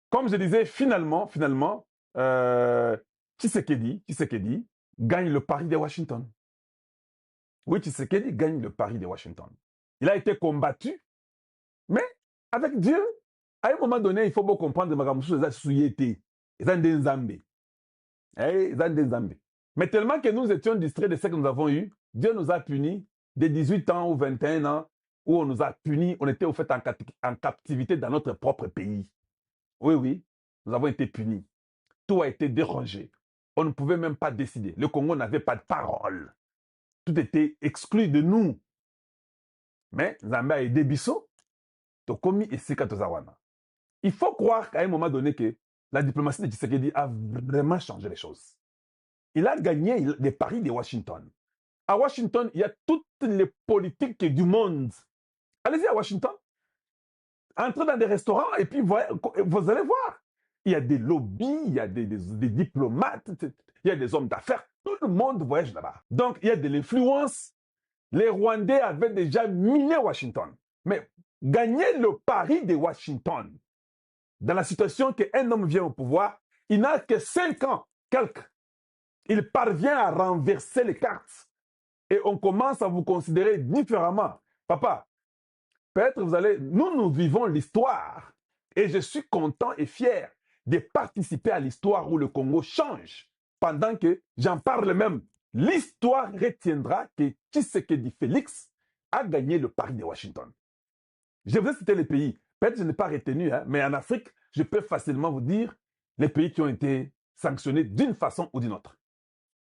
Comme je disais, finalement, euh, Tshisekedi gagne le pari de Washington. Oui, Tshisekedi gagne le pari de Washington. Il a été combattu, mais avec Dieu, à un moment donné, il faut bien comprendre que mais tellement que nous étions distraits de ce que nous avons eu, Dieu nous a punis de 18 ans ou 21 ans, où on nous a punis, on était au fait en captivité dans notre propre pays. Oui, oui, nous avons été punis. Tout a été dérangé. On ne pouvait même pas décider. Le Congo n'avait pas de parole. Tout était exclu de nous. Mais Zambia a aidé Bisso, Tokomi et Sika Tozawana. Il faut croire qu'à un moment donné que la diplomatie de Tshisekedi a vraiment changé les choses. Il a gagné les paris de Washington. À Washington, il y a toutes les politiques du monde. Allez-y à Washington, entrez dans des restaurants et puis vous allez voir. Il y a des lobbies, il y a des diplomates, il y a des hommes d'affaires. Tout le monde voyage là-bas. Donc, il y a de l'influence. Les Rwandais avaient déjà miné Washington. Mais gagner le pari de Washington, dans la situation qu'un homme vient au pouvoir, il n'a que 5 ans, quelques. Il parvient à renverser les cartes. Et on commence à vous considérer différemment. Papa, peut-être vous allez... Nous vivons l'histoire. Et je suis content et fier de participer à l'histoire où le Congo change. Pendant que j'en parle même, l'histoire retiendra que Tshisekedi Félix a gagné le pari de Washington. Je vous ai cité les pays. Peut-être que je n'ai pas retenu, hein, mais en Afrique, je peux facilement vous dire les pays qui ont été sanctionnés d'une façon ou d'une autre.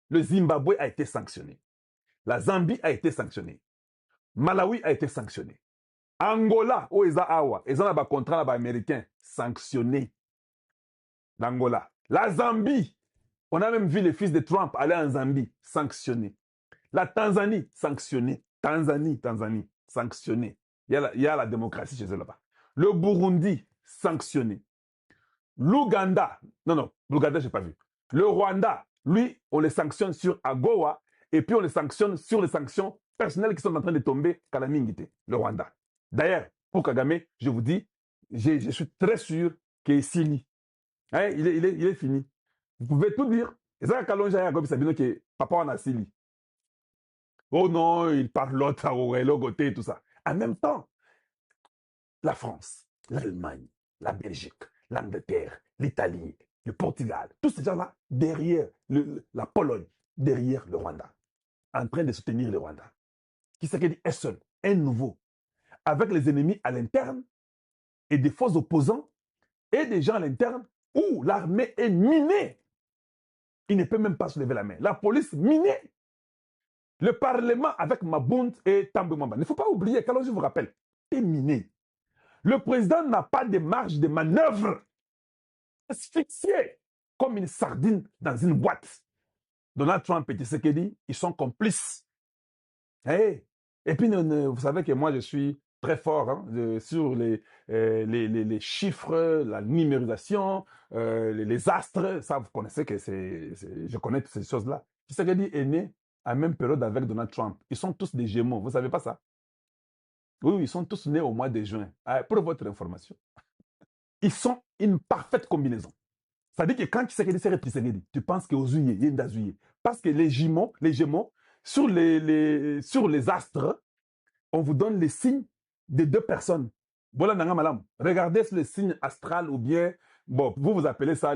Le Zimbabwe a été sanctionné. La Zambie a été sanctionnée. Malawi a été sanctionné. Angola, où ils ont un contrat américain sanctionné. L'Angola. La Zambie, on a même vu les fils de Trump aller en Zambie, sanctionné. La Tanzanie, sanctionné. Tanzanie, sanctionné. Il y a la démocratie chez eux là-bas. Le Burundi, sanctionné. L'Ouganda, non, l'Ouganda, je n'ai pas vu. Le Rwanda, lui, on les sanctionne sur AGOA et puis on les sanctionne sur les sanctions personnelles qui sont en train de tomber Kalamingite, le Rwanda. D'ailleurs, pour Kagame, je vous dis, je suis très sûr qu'il est fini. Hein, il est fini. Vous pouvez tout dire. Et ça, Kalonja Yagobi Sabino, que papa en a Sili. Oh non, il parle l'autre, l'autre, tout ça. En même temps, la France, l'Allemagne, la Belgique, l'Angleterre, l'Italie, le Portugal, tous ces gens-là, derrière la Pologne, derrière le Rwanda, en train de soutenir le Rwanda. Tshisekedi est seul, un nouveau, avec les ennemis à l'interne et des faux opposants et des gens à l'interne où l'armée est minée. Il ne peut même pas se lever la main. La police minée. Le Parlement avec Mabund et Tambwe Mwamba. Il ne faut pas oublier, quand je vous rappelle, est miné. Le président n'a pas de marge de manœuvre. Asphyxié comme une sardine dans une boîte. Donald Trump et Tshisekedi, ils sont complices. Hey. Et puis, vous savez que moi, je suis très fort hein, sur les chiffres, la numérisation, les astres. Ça, vous connaissez que je connais toutes ces choses-là. Tshisekedi est né à la même période avec Donald Trump. Ils sont tous des Gémeaux. Vous ne savez pas ça? Oui, ils sont tous nés au mois de juin. Pour votre information. Ils sont une parfaite combinaison. Ça veut dire que quand Tshisekedi c'est Tshisekedi, tu penses qu'aux Zuye, il y a une Zuye. Parce que les Gémeaux, sur les astres, on vous donne les signes de 2 personnes. Voilà, nanga malam. Regardez sur les signes astrales ou bien, bon, vous appelez ça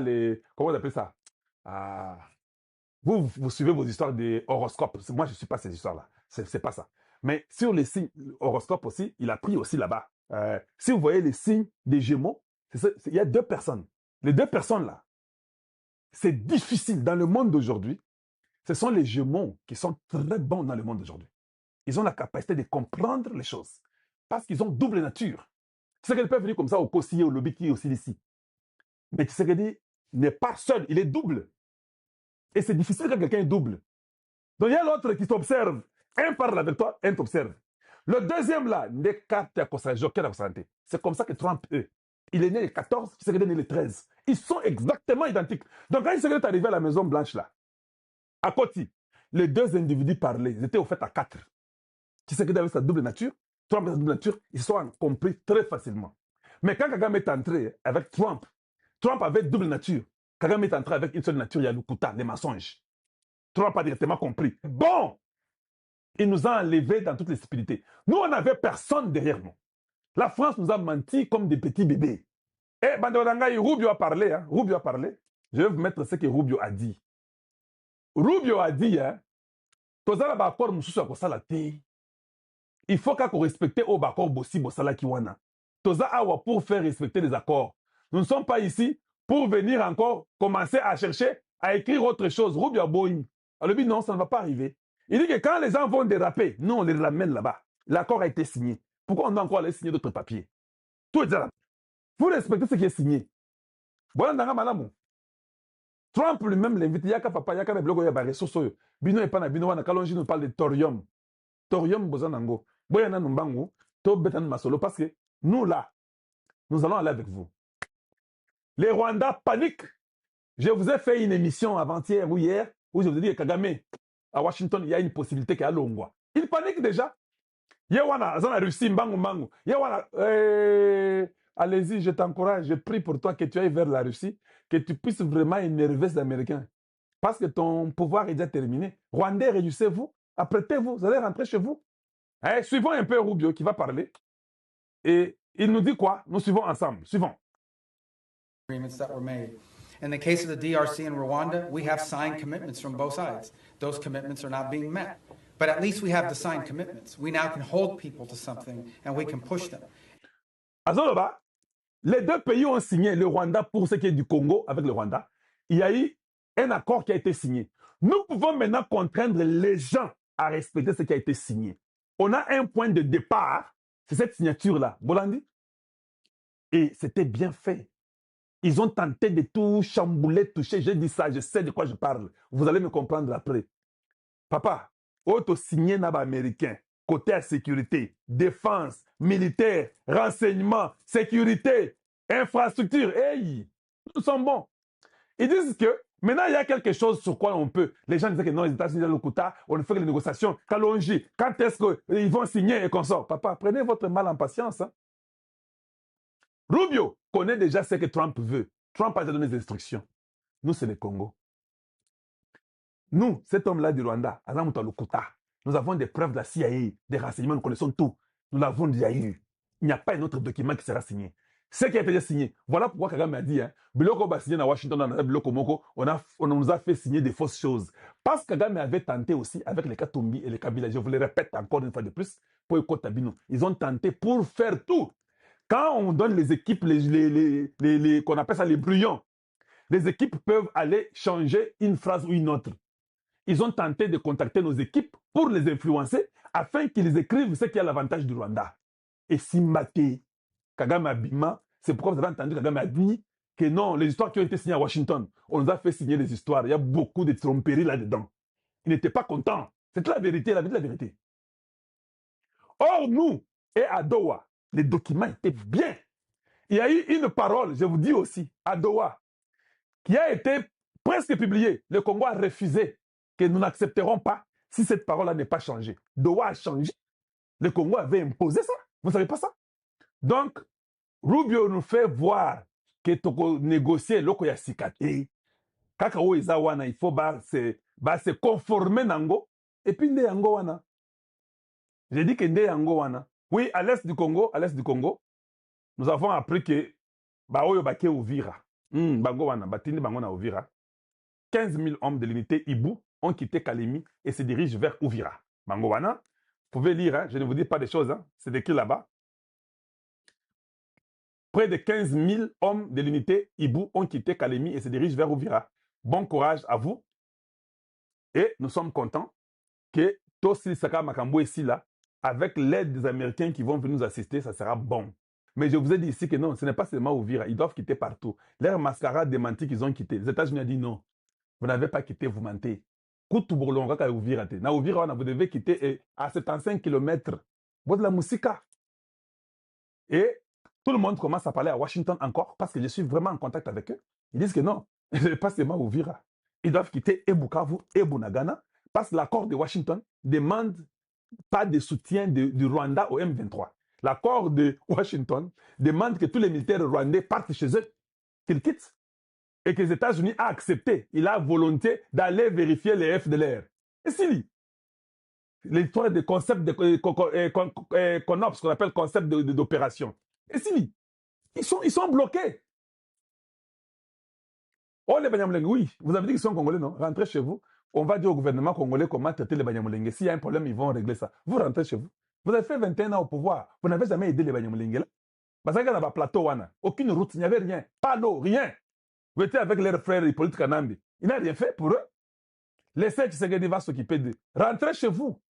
comment vous appelez ça? Vous suivez vos histoires des horoscopes. Moi, je ne suis pas ces histoires-là. C'est pas ça. Mais sur les signes horoscopes aussi, il a pris aussi là-bas. Si vous voyez les signes des Gémeaux, il y a 2 personnes. Les 2 personnes-là, c'est difficile dans le monde d'aujourd'hui. Ce sont les Gémeaux qui sont très bons dans le monde d'aujourd'hui. Ils ont la capacité de comprendre les choses. Parce qu'ils ont double nature. Tshisekedi peut venir comme ça au Kossier, au Lobiki, au Silici. Mais Tshisekedi n'est pas seul, il est double. Et c'est difficile quand quelqu'un est double. Donc il y a l'autre qui t'observe. Un parle avec toi, un t'observe. Le deuxième là, c'est comme ça que Trump est. Il est né le 14, Tshisekedi est né le 13. Ils sont exactement identiques. Donc quand Tshisekedi est arrivé à la Maison Blanche là, à Koti, les 2 individus parlaient, ils étaient au fait à 4. Tshisekedi avait sa double nature, Trump avait sa double nature, ils se sont compris très facilement. Mais quand Kagame est entré avec Trump Trump avait double nature. Kagame est entré avec une seule nature, il y a le Lukuta, les mensonges. Trump a directement compris. Bon, il nous a enlevés dans toutes les stupidité. Nous, on n'avait personne derrière nous. La France nous a menti comme des petits bébés. Et Banderangaï, Rubio a parlé. Hein, Rubio a parlé. Je vais vous mettre ce que Rubio a dit. Rubio a dit, hein, il faut qu'on respecte au bakor bossi bossala kiwana. Toza awa pour faire respecter les accords. Nous ne sommes pas ici pour venir encore commencer à chercher à écrire autre chose. Rubio Boeing. Alors lui, non, ça ne va pas arriver. Il dit que quand les gens vont déraper, nous, on les ramène là-bas. L'accord a été signé. Pourquoi on doit encore aller signer d'autres papiers? Tout est déjà là. Vous respectez ce qui est signé. Voilà, Trump lui-même l'invite. Yaka papa, yaka blogo ya ba ressources. Bino et pana bino wana kalonji nous parle de thorium. Thorium bozanango. Boyana numbango. To betan masolo parce que nous là, nous allons aller avec vous. Les Rwandais paniquent. Je vous ai fait une émission avant-hier ou hier où je vous ai dit que Kagame à Washington, il y a une possibilité qu'il y a Longwa. Il panique déjà. Yewana, dans la Russie, mbango mbango. Yewana, allez-y, je t'encourage, je prie pour toi que tu ailles vers la Russie, que tu puisses vraiment énerver les Américains. Parce que ton pouvoir est déjà terminé. Rwandais, réjouissez-vous, apprêtez-vous, vous allez rentrer chez vous. Suivons un peu Rubio qui va parler. Et il nous dit quoi? Nous suivons ensemble. Suivons. Agreements that were made. In the case of the DRC and Rwanda, we have signed commitments from both sides. Those commitments are not being met. But at least we have the signed commitments. We now can hold people to something and we can push them. Azoloba, les deux pays ont signé, le Rwanda pour ce qui est du Congo avec le Rwanda. Il y a eu un accord qui a été signé. Nous pouvons maintenant contraindre les gens à respecter ce qui a été signé. On a un point de départ, c'est cette signature-là. Bolandi. Et c'était bien fait. Ils ont tenté de tout chambouler, toucher. J'ai dit ça, je sais de quoi je parle. Vous allez me comprendre après. Papa, auto signé naba américain, côté à sécurité, défense, militaire, renseignement, sécurité, infrastructure. Hey, nous sommes bons. Ils disent que maintenant il y a quelque chose sur quoi on peut. Les gens disaient que non, les États-Unis, le quota, on fait les négociations. Kalonji, quand est-ce qu'ils vont signer et qu'on sort? Papa, prenez votre mal en patience. Hein. Rubio connaît déjà ce que Trump veut. Trump a déjà donné des instructions. Nous, c'est le Congo. Nous, cet homme-là du Rwanda, nous avons des preuves de la CIA, des renseignements, nous connaissons tout. Nous l'avons déjà eu. Il n'y a pas un autre document qui sera signé. Ce qui a été déjà signé. Voilà pourquoi Kagame a dit, Biloko va signer à Washington, Biloko Moko, on nous a fait signer des fausses choses. Parce que Kagame avait tenté aussi avec les Katumbi et les Kabila, je vous le répète encore une fois de plus, pour les Kotabino, ils ont tenté pour faire tout. Quand on donne les équipes, qu'on appelle ça les brouillons, les équipes peuvent aller changer une phrase ou une autre. Ils ont tenté de contacter nos équipes pour les influencer afin qu'ils écrivent ce qui a l'avantage du Rwanda. Et Simbate, Kagame Abima, c'est pourquoi vous avez entendu Kagame a dit que non, les histoires qui ont été signées à Washington, on nous a fait signer des histoires. Il y a beaucoup de tromperies là-dedans. Ils n'étaient pas contents. C'est la vérité, la vie de la vérité. Or, nous, et à Doha, les documents étaient bien. Il y a eu une parole, je vous dis aussi, à Doha, qui a été presque publiée. Le Congo a refusé que nous n'accepterons pas si cette parole-là n'est pas changée. Doha a changé. Le Congo avait imposé ça. Vous ne savez pas ça? Donc, Rubio nous fait voir que tu négocier l'oko ya sikate. Kakao Izawana, il faut se conformer nango. Et puis, nde yango wana. J'ai dit que nde yango wana. Oui, à l'est du Congo, nous avons appris que Baoyo Bake Ouvira. Bango wana, Batini Bango na Ouvira. 15 000 hommes de l'unité Ibu ont quitté Kalemi et se dirigent vers Ouvira. Bangowana, vous pouvez lire, hein, je ne vous dis pas des choses, hein, c'est écrit là-bas. Près de 15 000 hommes de l'unité Ibu ont quitté Kalemi et se dirigent vers Ouvira. Bon courage à vous. Et nous sommes contents que Tossi Saka Makambo ici, là, avec l'aide des Américains qui vont venir nous assister, ça sera bon. Mais je vous ai dit ici que non, ce n'est pas seulement Ouvira, ils doivent quitter partout. Leur mascarade démentit qu'ils ont quitté. Les États-Unis ont dit non. Vous n'avez pas quitté, vous mentez. Vous devez quitter à 75 km. Vous de la musique. Et tout le monde commence à parler à Washington encore parce que je suis vraiment en contact avec eux. Ils disent que non, pas seulement Ouvira. Ils doivent quitter et Bukavu et Bunagana parce que l'accord de Washington demande pas de soutien du Rwanda au M23. L'accord de Washington demande que tous les militaires rwandais partent chez eux. qu'il quitte. Et que les États-Unis ont accepté, il a volonté d'aller vérifier les FDLR. Et si l'histoire des concepts CONOPS, qu'on appelle concept d'opération. Et si ils sont bloqués. Oh, les Banyamulenge, oui, vous avez dit qu'ils sont congolais, non? Rentrez chez vous. On va dire au gouvernement congolais comment traiter les Banyamulenge. S'il y a un problème, ils vont régler ça. Vous rentrez chez vous. Vous avez fait 21 ans au pouvoir. Vous n'avez jamais aidé les Banyamulenge là. Parce qu'il y a un plateau, aucune route, il n'y avait rien. Pas d'eau, rien. Vous étiez avec leurs frères Hippolyte Kanambi. Il n'a rien fait pour eux. Laissez Tshisekedi va s'occuper d'eux. Rentrez chez vous.